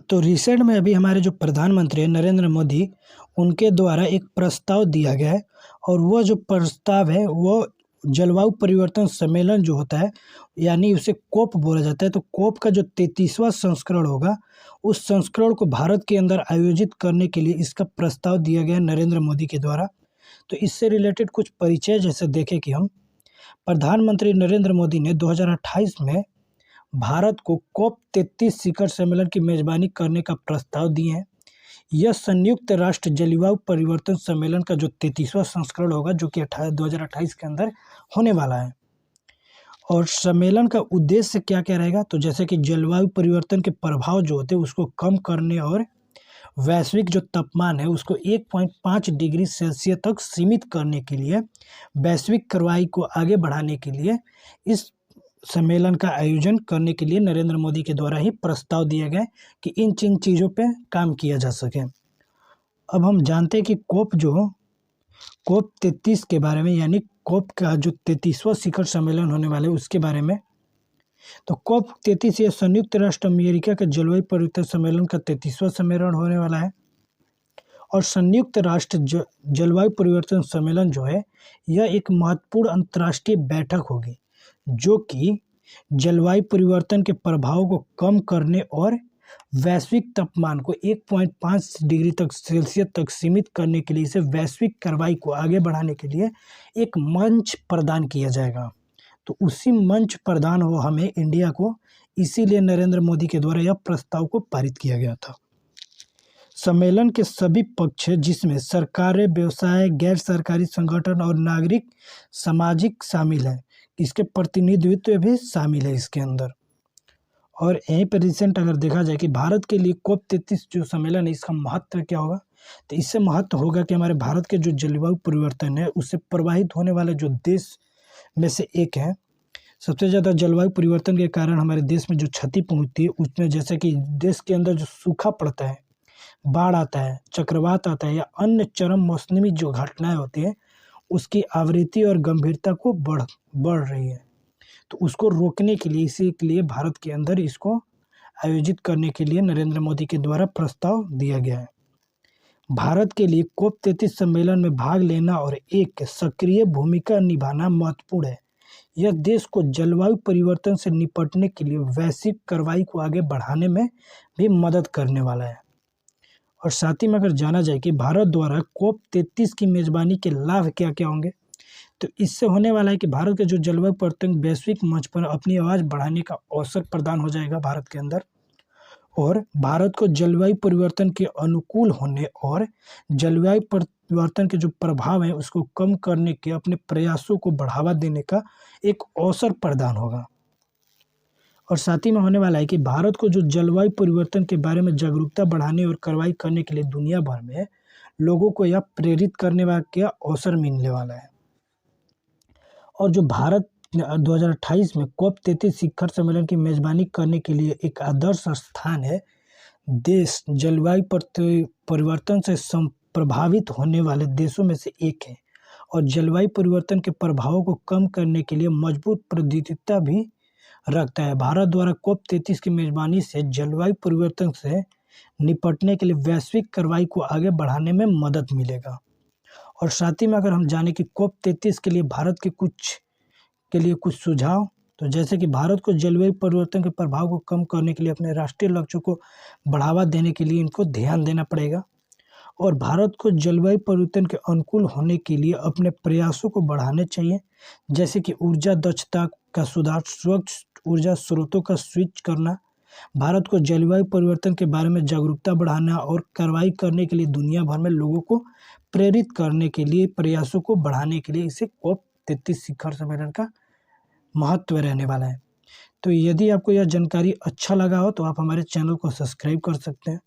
तो रिसेंट में अभी हमारे जो प्रधानमंत्री हैं नरेंद्र मोदी, उनके द्वारा एक प्रस्ताव दिया गया है और वो जो प्रस्ताव है वो जलवायु परिवर्तन सम्मेलन जो होता है, यानी उसे कोप बोला जाता है। तो कोप का जो 33वां संस्करण होगा, उस संस्करण को भारत के अंदर आयोजित करने के लिए इसका प्रस्ताव दिया गया है नरेंद्र मोदी के द्वारा। तो इससे रिलेटेड कुछ परिचय जैसे देखें कि हम प्रधानमंत्री नरेंद्र मोदी ने 2028 में भारत को कोप 33 शिखर सम्मेलन की मेज़बानी करने का प्रस्ताव दिए हैं। यह संयुक्त राष्ट्र जलवायु परिवर्तन सम्मेलन का जो 33वां संस्करण होगा, जो कि 2028 के अंदर होने वाला है। और सम्मेलन का उद्देश्य क्या क्या रहेगा, तो जैसे कि जलवायु परिवर्तन के प्रभाव जो होते हैं उसको कम करने और वैश्विक जो तापमान है उसको 1.5 डिग्री सेल्सियस तक सीमित करने के लिए, वैश्विक कार्रवाई को आगे बढ़ाने के लिए इस सम्मेलन का आयोजन करने के लिए नरेंद्र मोदी के द्वारा ही प्रस्ताव दिया गया कि इन चीज़ों पे काम किया जा सके। अब हम जानते हैं कि कोप 33 के बारे में, यानी कोप का जो 33वां शिखर सम्मेलन होने वाला है उसके बारे में। तो कोप 33 यह संयुक्त राष्ट्र अमेरिका के जलवायु परिवर्तन सम्मेलन का 33वां सम्मेलन होने वाला है। और संयुक्त राष्ट्र जलवायु परिवर्तन सम्मेलन जो है, यह एक महत्वपूर्ण अंतर्राष्ट्रीय बैठक होगी जो कि जलवायु परिवर्तन के प्रभाव को कम करने और वैश्विक तापमान को 1.5 डिग्री तक सेल्सियस तक सीमित करने के लिए, इसे वैश्विक कार्रवाई को आगे बढ़ाने के लिए एक मंच प्रदान किया जाएगा। तो उसी मंच प्रदान हो हमें इंडिया को, इसीलिए नरेंद्र मोदी के द्वारा यह प्रस्ताव को पारित किया गया था। सम्मेलन के सभी पक्ष जिसमें सरकारें, व्यवसाय, गैर सरकारी संगठन और नागरिक सामाजिक शामिल हैं, इसके प्रतिनिधित्व भी शामिल है इसके अंदर। और यहीं पर रिसेंट अगर देखा जाए कि भारत के लिए कोप 33 जो सम्मेलन है, इसका महत्व क्या होगा, तो इससे महत्व होगा कि हमारे भारत के जो जलवायु परिवर्तन है उससे प्रभावित होने वाले जो देश में से एक है। सबसे ज़्यादा जलवायु परिवर्तन के कारण हमारे देश में जो क्षति पहुँचती है उसमें जैसे कि देश के अंदर जो सूखा पड़ता है, बाढ़ आता है, चक्रवात आता है या अन्य चरम मौसमी जो घटनाएं होती हैं, उसकी आवृत्ति और गंभीरता को बढ़ रही है। तो उसको रोकने के लिए, इसी के लिए भारत के अंदर इसको आयोजित करने के लिए नरेंद्र मोदी के द्वारा प्रस्ताव दिया गया है। भारत के लिए कोप 33 सम्मेलन में भाग लेना और एक सक्रिय भूमिका निभाना महत्वपूर्ण है। यह देश को जलवायु परिवर्तन से निपटने के लिए वैश्विक कार्रवाई को आगे बढ़ाने में भी मदद करने वाला है। और साथ ही में अगर जाना जाए कि भारत द्वारा कोप 33 की मेज़बानी के लाभ क्या क्या होंगे, तो इससे होने वाला है कि भारत के जो जलवायु परिवर्तन वैश्विक मंच पर अपनी आवाज़ बढ़ाने का अवसर प्रदान हो जाएगा भारत के अंदर। और भारत को जलवायु परिवर्तन के अनुकूल होने और जलवायु परिवर्तन के जो प्रभाव हैं उसको कम करने के अपने प्रयासों को बढ़ावा देने का एक अवसर प्रदान होगा। और साथ ही में होने वाला है कि भारत को जो जलवायु परिवर्तन के बारे में जागरूकता बढ़ाने और कार्रवाई करने के लिए दुनिया भर में लोगों को यह प्रेरित करने का अवसर मिलने वाला है। और जो भारत 2028 में कोप 33 शिखर सम्मेलन की मेज़बानी करने के लिए एक आदर्श स्थान है। देश जलवायु परिवर्तन से प्रभावित होने वाले देशों में से एक है और जलवायु परिवर्तन के प्रभावों को कम करने के लिए मजबूत प्रतिबद्धता भी रखता है। भारत द्वारा कोप 33 की मेज़बानी से जलवायु परिवर्तन से निपटने के लिए वैश्विक कार्रवाई को आगे बढ़ाने में मदद मिलेगा। और साथ ही में अगर हम जाने कि कोप 33 के लिए भारत के लिए कुछ सुझाव, तो जैसे कि भारत को जलवायु परिवर्तन के प्रभाव को कम करने के लिए अपने राष्ट्रीय लक्ष्यों को बढ़ावा देने के लिए इनको ध्यान देना पड़ेगा। और भारत को जलवायु परिवर्तन के अनुकूल होने के लिए अपने प्रयासों को बढ़ाने चाहिए, जैसे कि ऊर्जा दक्षता का सुधार, स्वच्छ ऊर्जा स्रोतों का स्विच करना, भारत को जलवायु परिवर्तन के बारे में जागरूकता बढ़ाना और कार्रवाई करने के लिए दुनिया भर में लोगों को प्रेरित करने के लिए प्रयासों को बढ़ाने के लिए इसे कोप 33 शिखर सम्मेलन का महत्व रहने वाला है। तो यदि आपको यह जानकारी अच्छा लगा हो तो आप हमारे चैनल को सब्सक्राइब कर सकते हैं।